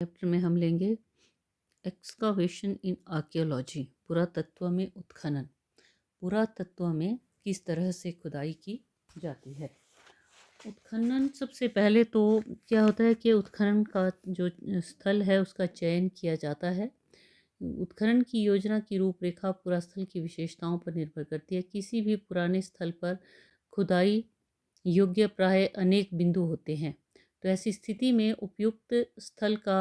Chapter में हम लेंगे एक्सकावेशन इन आर्कियोलॉजी, पुरातत्व में उत्खनन। पुरातत्व में किस तरह से खुदाई की जाती है। उत्खनन सबसे पहले तो क्या होता है कि उत्खनन का जो स्थल है उसका चयन किया जाता है। उत्खनन की योजना की रूपरेखा पुरास्थल की विशेषताओं पर निर्भर करती है। किसी भी पुराने स्थल पर खुदाई योग्य प्राय अनेक बिंदु होते हैं, तो ऐसी स्थिति में उपयुक्त स्थल का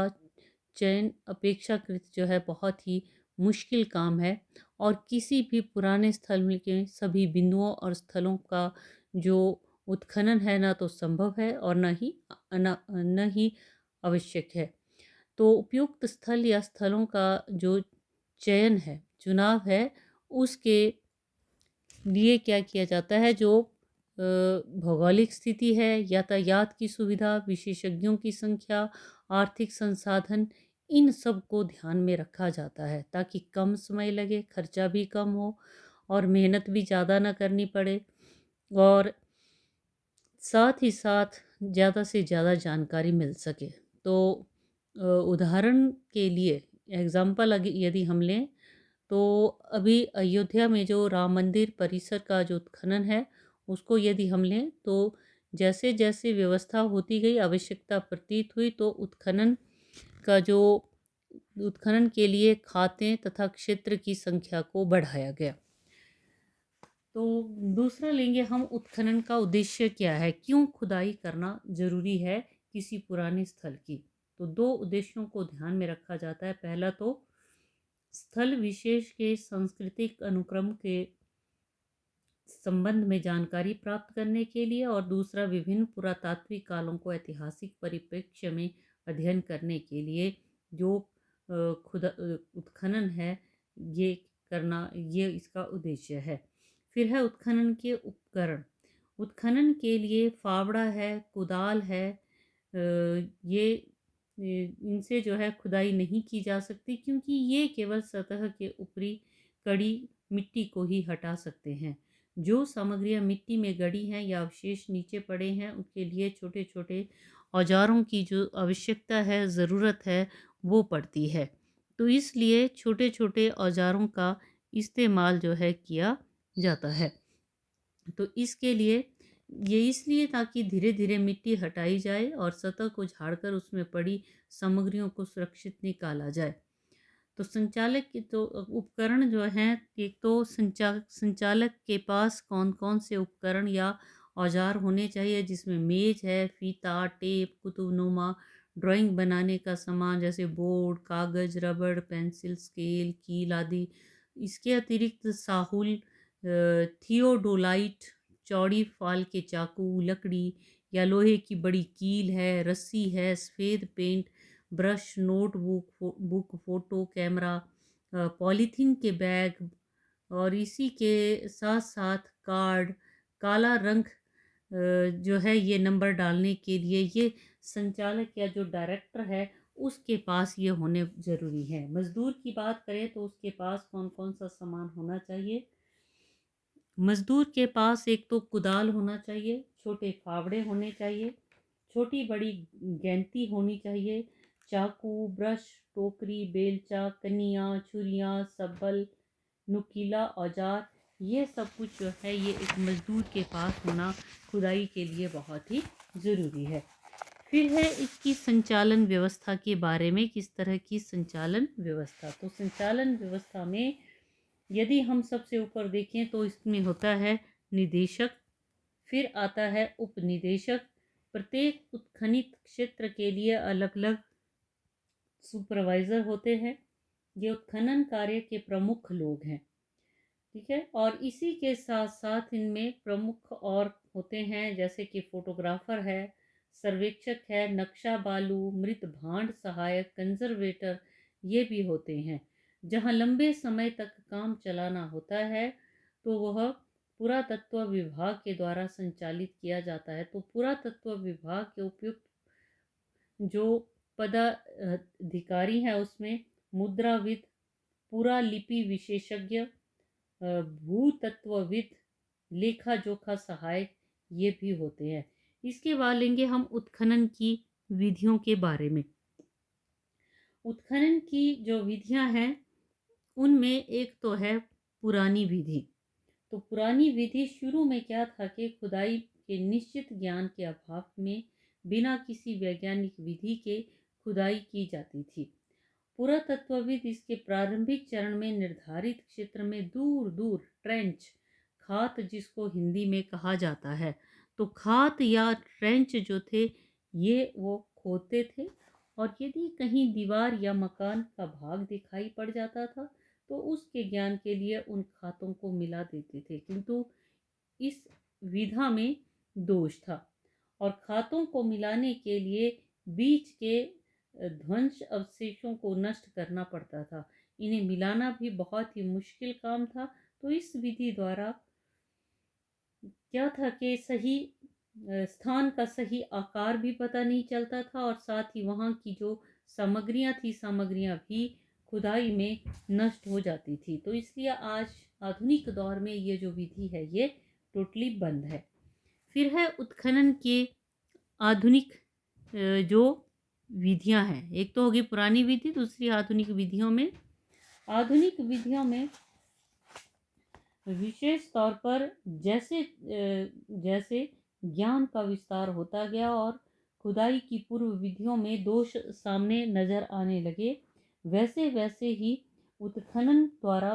चयन अपेक्षाकृत जो है बहुत ही मुश्किल काम है। और किसी भी पुराने स्थल में के सभी बिंदुओं और स्थलों का जो उत्खनन है ना तो संभव है और न ही आवश्यक है। तो उपयुक्त स्थल या स्थलों का जो चयन है, चुनाव है, उसके लिए क्या किया जाता है। जो भौगोलिक स्थिति है, यातायात की सुविधा, विशेषज्ञों की संख्या, आर्थिक संसाधन, इन सब को ध्यान में रखा जाता है ताकि कम समय लगे, खर्चा भी कम हो और मेहनत भी ज़्यादा ना करनी पड़े, और साथ ही साथ ज़्यादा से ज़्यादा जानकारी मिल सके। तो उदाहरण के लिए एग्ज़ाम्पल यदि हम लें तो अभी अयोध्या में जो राम मंदिर परिसर का जो उत्खनन है उसको यदि हम लें तो जैसे जैसे व्यवस्था होती गई, आवश्यकता प्रतीत हुई, तो उत्खनन के लिए खातें तथा क्षेत्र की संख्या को बढ़ाया गया। तो दूसरा लेंगे हम, उत्खनन का उद्देश्य क्या है, क्यों खुदाई करना जरूरी है किसी पुराने स्थल की। तो दो उद्देश्यों को ध्यान में रखा जाता है। पहला तो स्थल विशेष के सांस्कृतिक अनुक्रम के संबंध में जानकारी प्राप्त करने के लिए, और दूसरा विभिन्न पुरातात्विक कालों को ऐतिहासिक परिप्रेक्ष्य में अध्ययन करने के लिए। जो उत्खनन है ये करना, ये इसका उद्देश्य है। फिर है उत्खनन के उपकरण। उत्खनन के लिए फावड़ा है, कुदाल है, इनसे जो है खुदाई नहीं की जा सकती क्योंकि ये केवल सतह के ऊपरी कड़ी मिट्टी को ही हटा सकते हैं। जो सामग्रियां मिट्टी में गड़ी हैं या अवशेष नीचे पड़े हैं उनके लिए छोटे छोटे औजारों की जो आवश्यकता है, ज़रूरत है, वो पड़ती है। तो इसलिए छोटे छोटे औजारों का इस्तेमाल जो है किया जाता है। तो इसके लिए ये इसलिए ताकि धीरे धीरे मिट्टी हटाई जाए और सतह को झाड़कर उसमें पड़ी सामग्रियों को सुरक्षित निकाला जाए। तो संचालक के तो उपकरण जो हैं, एक तो संचालक के पास कौन कौन से उपकरण या औजार होने चाहिए, जिसमें मेज है, फीता, टेप, कुतुबनुमा, ड्राइंग बनाने का सामान जैसे बोर्ड, कागज, रबड़, पेंसिल, स्केल, कील आदि। इसके अतिरिक्त साहुल, थियोडोलाइट, चौड़ी फाल के चाकू, लकड़ी या लोहे की बड़ी कील है, रस्सी है, सफ़ेद paint, brush, notebook, photo camera, polythene के बैग, और इसी के साथ साथ कार्ड, काला रंग जो है ये नंबर डालने के लिए, ये संचालक या जो डायरेक्टर है उसके पास ये होने ज़रूरी है। मज़दूर की बात करें तो उसके पास कौन कौन सा सामान होना चाहिए। मज़दूर के पास एक तो कुदाल होना चाहिए, छोटे फावड़े होने चाहिए, छोटी बड़ी गैंती होनी चाहिए, चाकू, ब्रश, टोकरी, बेलचा, कनियाँ, छुरियाँ, सब्बल, नुकीला औजार, ये सब कुछ जो है ये एक मज़दूर के पास होना खुदाई के लिए बहुत ही ज़रूरी है। फिर है इसकी संचालन व्यवस्था के बारे में, किस तरह की संचालन व्यवस्था। तो संचालन व्यवस्था में यदि हम सबसे ऊपर देखें तो इसमें होता है निदेशक, फिर आता है उपनिदेशक। प्रत्येक उत्खनित क्षेत्र के लिए अलग अलग सुपरवाइज़र होते हैं। ये उत्खनन कार्य के प्रमुख लोग हैं, ठीक है। और इसी के साथ साथ इनमें प्रमुख और होते हैं जैसे कि फोटोग्राफर है, सर्वेक्षक है, नक्शा बालू, मृत भांड सहायक, कंजर्वेटर, ये भी होते हैं। जहाँ लंबे समय तक काम चलाना होता है तो वह पुरातत्व विभाग के द्वारा संचालित किया जाता है। तो पुरातत्व विभाग के उपयुक्त जो पदाधिकारी हैं उसमें मुद्राविद, पुरालिपि विशेषज्ञ, भूतत्वविद, लेखा जोखा सहायक, ये भी होते हैं। इसके बाद लेंगे हम उत्खनन की विधियों के बारे में। उत्खनन की जो विधियां हैं उनमें एक तो है पुरानी विधि। तो पुरानी विधि शुरू में क्या था कि खुदाई के निश्चित ज्ञान के अभाव में बिना किसी वैज्ञानिक विधि के खुदाई की जाती थी। पुरातत्वविद इसके प्रारंभिक चरण में निर्धारित क्षेत्र में दूर दूर ट्रेंच, खात जिसको हिंदी में कहा जाता है, तो खात या ट्रेंच जो थे ये वो खोदते थे। और यदि कहीं दीवार या मकान का भाग दिखाई पड़ जाता था तो उसके ज्ञान के लिए उन खातों को मिला देते थे, किंतु इस विधा में दोष था और खातों को मिलाने के लिए बीच के ध्वंस अवशेषों को नष्ट करना पड़ता था। इन्हें मिलाना भी बहुत ही मुश्किल काम था। तो इस विधि द्वारा क्या था कि सही स्थान का सही आकार भी पता नहीं चलता था और साथ ही वहाँ की जो सामग्रियाँ भी खुदाई में नष्ट हो जाती थी। तो इसलिए आज आधुनिक दौर में ये जो विधि है ये टोटली बंद है। फिर है उत्खनन के आधुनिक जो विधियां हैं, एक तो होगी पुरानी विधि, दूसरी आधुनिक विधियों में। आधुनिक विधियों में विशेष तौर पर जैसे जैसे ज्ञान का विस्तार होता गया और खुदाई की पूर्व विधियों में दोष सामने नजर आने लगे, वैसे वैसे ही उत्खनन द्वारा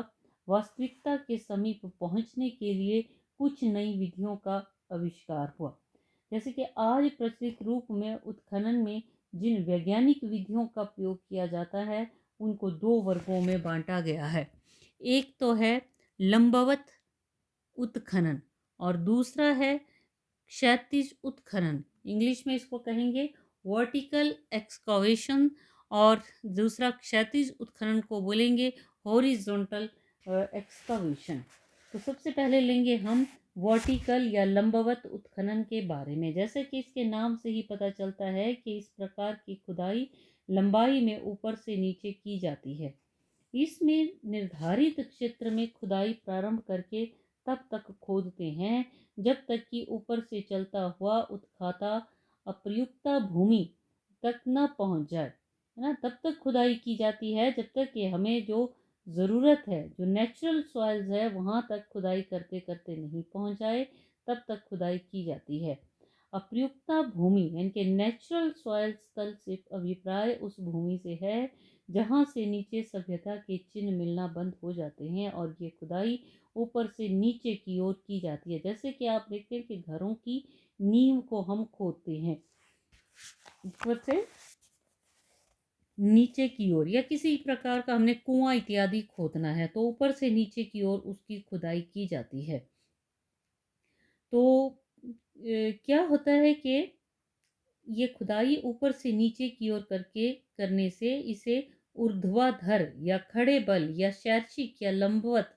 वास्तविकता के समीप पहुंचने के लिए कुछ नई विधियों का आविष्कार हुआ। जैसे कि आज प्रचलित रूप में उत्खनन में जिन वैज्ञानिक विधियों का प्रयोग किया जाता है उनको दो वर्गों में बांटा गया है। एक तो है लंबवत उत्खनन और दूसरा है क्षैतिज उत्खनन। इंग्लिश में इसको कहेंगे वर्टिकल एक्सकावेशन और दूसरा क्षैतिज उत्खनन को बोलेंगे हॉरिजॉन्टल एक्सकावेशन। तो सबसे पहले लेंगे हम वर्टिकल या लंबवत उत्खनन के बारे में। जैसे कि इसके नाम से ही पता चलता है कि इस प्रकार की खुदाई लंबाई में ऊपर से नीचे की जाती है। इसमें निर्धारित क्षेत्र में खुदाई प्रारंभ करके तब तक खोदते हैं जब तक कि ऊपर से चलता हुआ उत्खाता अप्रयुक्ता भूमि तक न पहुंच जाए, है ना। तब तक खुदाई की जाती है जब तक कि हमें जो ज़रूरत है, जो नेचुरल सॉइल्स है, वहाँ तक खुदाई करते करते नहीं पहुंच जाए तब तक खुदाई की जाती है। अप्रयुक्ता भूमि यानी कि नेचुरल सॉइल स्थल से अभिप्राय उस भूमि से है जहाँ से नीचे सभ्यता के चिन्ह मिलना बंद हो जाते हैं और ये खुदाई ऊपर से नीचे की ओर की जाती है। जैसे कि आप देखते हैं कि घरों की नींव को हम खोदते हैं ऊपर से नीचे की ओर, या किसी प्रकार का हमने कुआं इत्यादि खोदना है तो ऊपर से नीचे की ओर उसकी खुदाई की जाती है। तो क्या होता है कि ये खुदाई ऊपर से नीचे की ओर करके करने से इसे ऊर्ध्वाधर या खड़े बल या शैक्षिक या लंबवत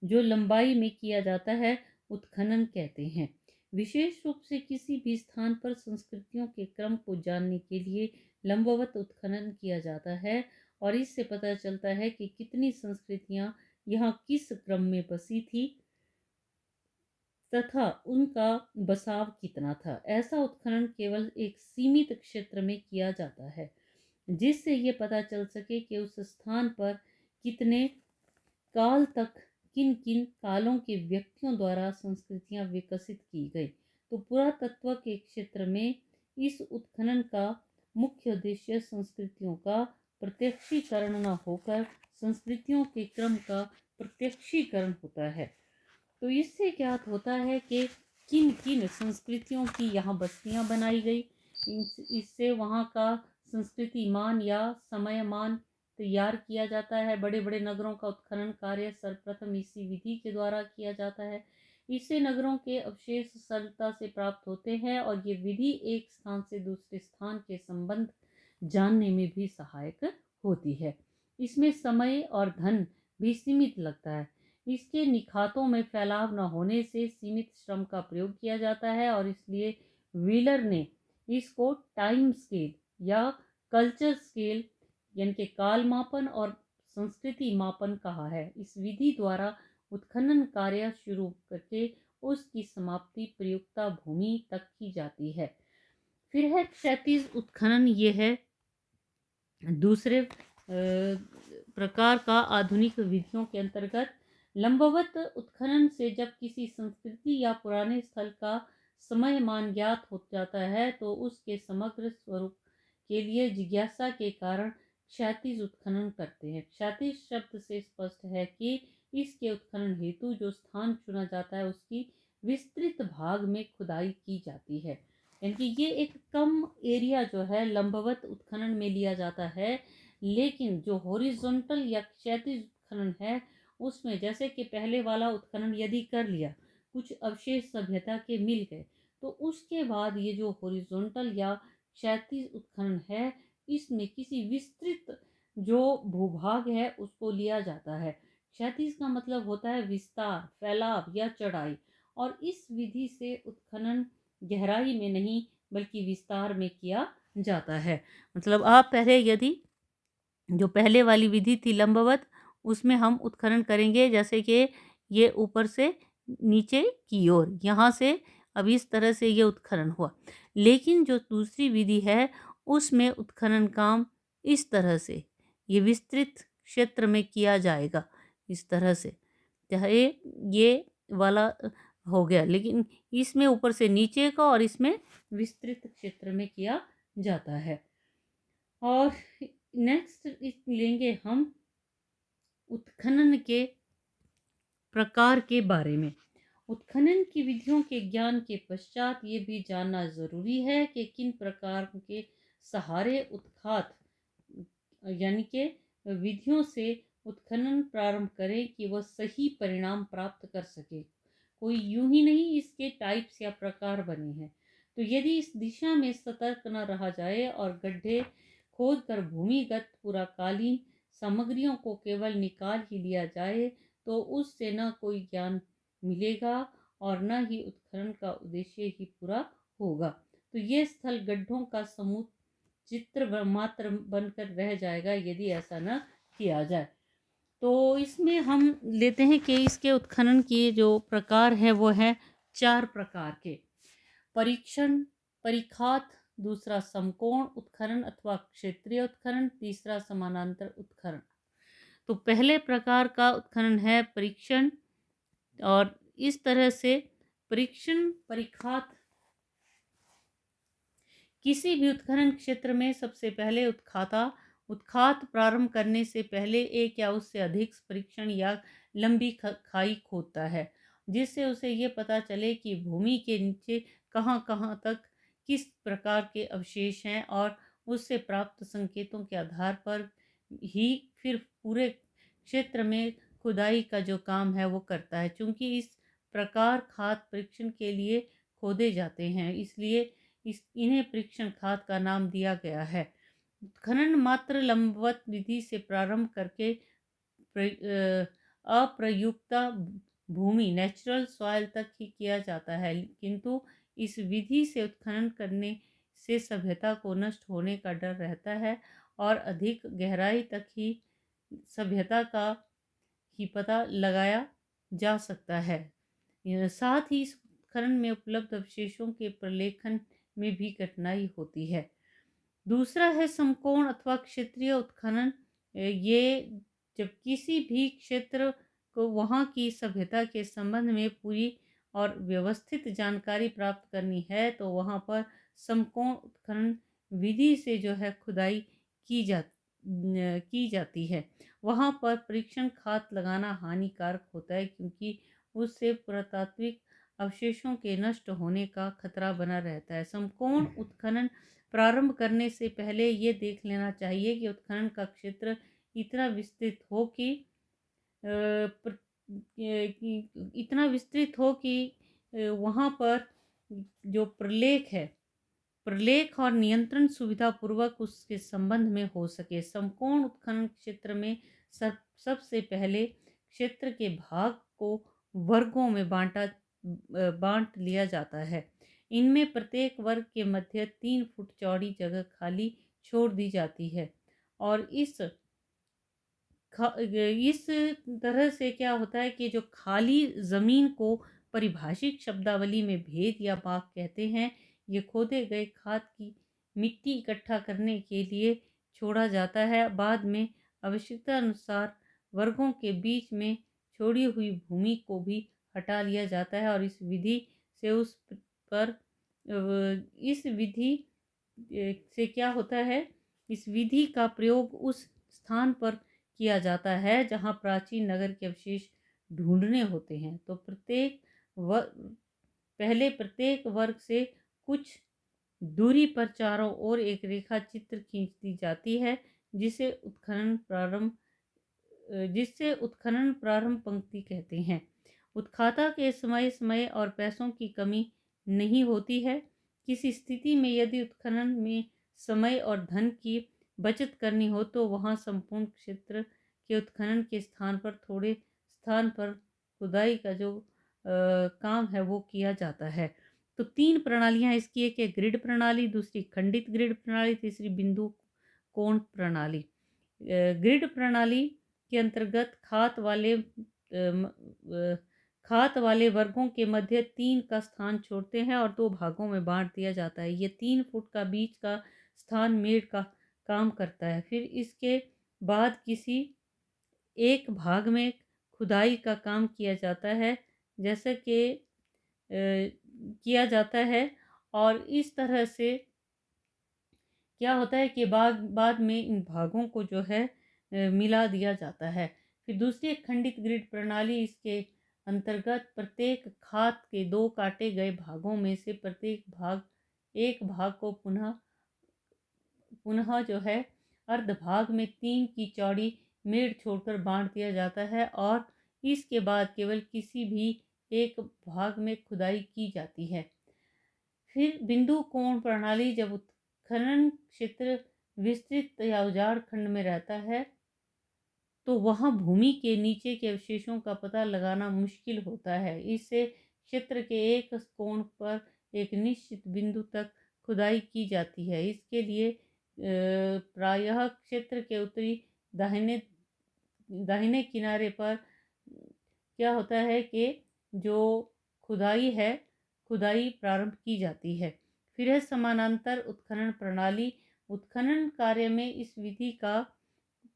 जो लंबाई में किया जाता है उत्खनन कहते हैं। विशेष रूप से किसी भी स्थान पर संस्कृतियों के क्रम को जानने के लिए लंबवत उत्खनन किया जाता है और इससे पता चलता है कि कितनी संस्कृतियां यहाँ किस क्रम में बसी थी तथा उनका बसाव कितना था। ऐसा उत्खनन केवल एक सीमित क्षेत्र में किया जाता है जिससे ये पता चल सके कि उस स्थान पर कितने काल तक किन किन कालों के व्यक्तियों द्वारा संस्कृतियां विकसित की गई। तो पुरातत्व के क्षेत्र में इस उत्खनन का मुख्य उद्देश्य संस्कृतियों का प्रत्यक्षीकरण न होकर संस्कृतियों के क्रम का प्रत्यक्षीकरण होता है। तो इससे क्या होता है कि किन किन संस्कृतियों की यहाँ बस्तियाँ बनाई गई, इससे वहाँ का संस्कृति मान या समय मान तैयार किया जाता है। बड़े बड़े नगरों का उत्खनन कार्य सर्वप्रथम इसी विधि के द्वारा किया जाता है। इससे नगरों के अवशेष सरलता से प्राप्त होते हैं और ये विधि एक स्थान से दूसरे स्थान के संबंध जानने में भी सहायक होती है। इसमें समय और धन भी सीमित लगता है। इसके निखातों में फैलाव न होने से सीमित श्रम का प्रयोग किया जाता है और इसलिए व्हीलर ने इसको टाइम स्केल या कल्चर स्केल यानी कि काल मापन और संस्कृति मापन कहा है। इस विधि द्वारा उत्खनन कार्य शुरू करके उसकी समाप्ति प्रयुक्ता भूमि तक की जाती है। फिर है क्षैतिज उत्खनन। ये है दूसरे प्रकार का आधुनिक विधियों के अंतर्गत लंबवत उत्खनन से जब किसी संस्कृति या पुराने स्थल का समय मान ज्ञात हो जाता है तो उसके समग्र स्वरूप के लिए जिज्ञासा के कारण क्षैतिज उत्खनन करते हैं। क्षैतिज शब्द से स्पष्ट है कि इसके उत्खनन हेतु जो स्थान चुना जाता है उसकी विस्तृत भाग में खुदाई की जाती है। यानी कि ये एक कम एरिया जो है लंबवत उत्खनन में लिया जाता है, लेकिन जो हॉरिजॉन्टल या क्षैतिज उत्खनन है उसमें जैसे कि पहले वाला उत्खनन यदि कर लिया, कुछ अवशेष सभ्यता के मिल गए, तो उसके बाद ये जो हॉरिजॉन्टल या क्षैतिज उत्खनन है इसमें किसी विस्तृत जो भूभाग है उसको लिया जाता है। क्षैतिज का मतलब होता है विस्तार, फैलाव या चढ़ाई, और इस विधि से उत्खनन गहराई में नहीं बल्कि विस्तार में किया जाता है। मतलब आप पहले यदि जो पहले वाली विधि थी लंबवत, उसमें हम उत्खनन करेंगे जैसे कि ये ऊपर से नीचे की ओर, यहाँ से अब इस तरह से ये उत्खनन हुआ। लेकिन जो दूसरी विधि है उसमें उत्खनन काम इस तरह से ये विस्तृत क्षेत्र में किया जाएगा, इस तरह से। चाहे ये वाला हो गया, लेकिन इसमें ऊपर से नीचे का और इसमें विस्तृत क्षेत्र में किया जाता है। और नेक्स्ट लेंगे हम उत्खनन के प्रकार के बारे में। उत्खनन की विधियों के ज्ञान के पश्चात ये भी जानना जरूरी है कि किन प्रकार के सहारे उत्खात यानी कि विधियों से उत्खनन प्रारंभ करें कि वह सही परिणाम प्राप्त कर सके। कोई यूं ही नहीं इसके टाइप्स या प्रकार बने हैं। तो यदि इस दिशा में सतर्क न रहा जाए और गड्ढे खोद कर भूमिगत पुराकालीन सामग्रियों को केवल निकाल ही लिया जाए तो उससे न कोई ज्ञान मिलेगा और न ही उत्खनन का उद्देश्य ही पूरा होगा। तो ये स्थल गड्ढों का समूह चित्र मात्र बनकर रह जाएगा यदि ऐसा न किया जाए। तो इसमें हम लेते हैं कि इसके उत्खनन के जो प्रकार है वो है 4 प्रकार के। परीक्षण, परिखात, दूसरा समकोण उत्खनन अथवा क्षेत्रीय उत्खनन, तीसरा समानांतर उत्खनन। तो पहले प्रकार का उत्खनन है परीक्षण, और इस तरह से परीक्षण परिखात किसी भी उत्खनन क्षेत्र में सबसे पहले उत्खात प्रारंभ करने से पहले एक या उससे अधिक परीक्षण या लंबी खाई खोदता है, जिससे उसे ये पता चले कि भूमि के नीचे कहाँ कहाँ तक किस प्रकार के अवशेष हैं, और उससे प्राप्त संकेतों के आधार पर ही फिर पूरे क्षेत्र में खुदाई का जो काम है वो करता है। चूँकि इस प्रकार खाद परीक्षण के लिए खोदे जाते हैं, इसलिए इन्हें परीक्षण खाद का नाम दिया गया है। खनन मात्र लंबवत विधि से प्रारंभ करके अप्रयुक्ता भूमि नेचुरल सॉइल तक ही किया जाता है, किंतु इस विधि से उत्खनन करने से सभ्यता को नष्ट होने का डर रहता है और अधिक गहराई तक ही सभ्यता का ही पता लगाया जा सकता है। साथ ही इस खनन में उपलब्ध अवशेषों के प्रलेखन में भी कठिनाई होती है। दूसरा है समकोण अथवा क्षेत्रीय उत्खनन। ये जब किसी भी क्षेत्र को वहाँ की सभ्यता के संबंध में पूरी और व्यवस्थित जानकारी प्राप्त करनी है तो वहाँ पर समकोण उत्खनन विधि से जो है खुदाई की जाती है। वहाँ पर परीक्षण खात लगाना हानिकारक होता है क्योंकि उससे पुरातात्विक अवशेषों के नष्ट होने का खतरा बना रहता है। समकोण उत्खनन प्रारंभ करने से पहले ये देख लेना चाहिए कि उत्खनन का क्षेत्र इतना विस्तृत हो कि इतना विस्तृत हो कि वहाँ पर जो प्रलेख है, प्रलेख और नियंत्रण सुविधा पूर्वक उसके संबंध में हो सके। समकोण उत्खनन क्षेत्र में सबसे पहले क्षेत्र के भाग को वर्गों में बांट लिया जाता है। इनमें प्रत्येक वर्ग के मध्य 3 फुट चौड़ी जगह खाली छोड़ दी जाती है, और इस तरह से क्या होता है कि जो खाली ज़मीन को परिभाषिक शब्दावली में भेद या बाग कहते हैं। ये खोदे गए खाद की मिट्टी इकट्ठा करने के लिए छोड़ा जाता है। बाद में आवश्यकता अनुसार वर्गों के बीच में छोड़ी हुई भूमि को भी हटा लिया जाता है और इस विधि से इस विधि से क्या होता है, इस विधि का प्रयोग उस स्थान पर किया जाता है जहाँ प्राचीन नगर के अवशेष ढूंढने होते हैं। तो पहले प्रत्येक वर्ग से कुछ दूरी पर चारों ओर एक रेखा चित्र खींच दी जाती है, जिसे उत्खनन प्रारंभ पंक्ति कहते हैं। उत्खाता के समय समय और पैसों की कमी नहीं होती है। किसी स्थिति में यदि उत्खनन में समय और धन की बचत करनी हो तो वहाँ संपूर्ण क्षेत्र के उत्खनन के स्थान पर थोड़े स्थान पर खुदाई का जो काम है वो किया जाता है। तो 3 प्रणालियाँ इसकी, एक है ग्रिड प्रणाली, दूसरी खंडित ग्रिड प्रणाली, तीसरी बिंदु कोण प्रणाली। ग्रिड प्रणाली के अंतर्गत खात वाले वर्गों के मध्य 3 का स्थान छोड़ते हैं और 2 भागों में बांट दिया जाता है। ये 3 फुट का बीच का स्थान मेड़ का काम करता है। फिर इसके बाद किसी एक भाग में खुदाई का काम किया जाता है, जैसा कि किया जाता है, और इस तरह से क्या होता है कि बाद में इन भागों को जो है मिला दिया जाता है। फिर दूसरी एक खंडित ग्रिड प्रणाली, इसके अंतर्गत प्रत्येक खात के 2 काटे गए भागों में से एक भाग को पुनः जो है अर्ध भाग में 3 की चौड़ी मेड़ छोड़कर बांट दिया जाता है और इसके बाद केवल किसी भी एक भाग में खुदाई की जाती है। फिर बिंदु कोण प्रणाली, जब उत्खनन क्षेत्र विस्तृत या उजाड़ खंड में रहता है तो वहाँ भूमि के नीचे के अवशेषों का पता लगाना मुश्किल होता है। इससे क्षेत्र के एक कोण पर एक निश्चित बिंदु तक खुदाई की जाती है। इसके लिए प्रायः क्षेत्र के उत्तरी दाहिने किनारे पर क्या होता है कि जो खुदाई प्रारंभ की जाती है। फिर है समानांतर उत्खनन प्रणाली। उत्खनन कार्य में इस विधि का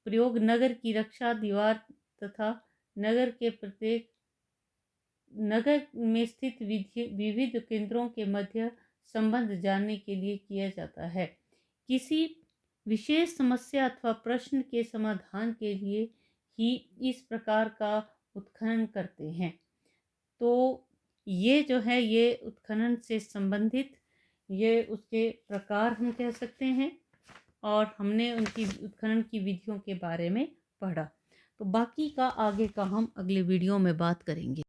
प्रयोग नगर की रक्षा दीवार तथा नगर में स्थित विविध केंद्रों के मध्य संबंध जानने के लिए किया जाता है। किसी विशेष समस्या अथवा प्रश्न के समाधान के लिए ही इस प्रकार का उत्खनन करते हैं। तो ये जो है ये उत्खनन से संबंधित ये उसके प्रकार हम कह सकते हैं, और हमने उनकी उत्खनन की विधियों के बारे में पढ़ा। तो बाकी का आगे का हम अगले वीडियो में बात करेंगे।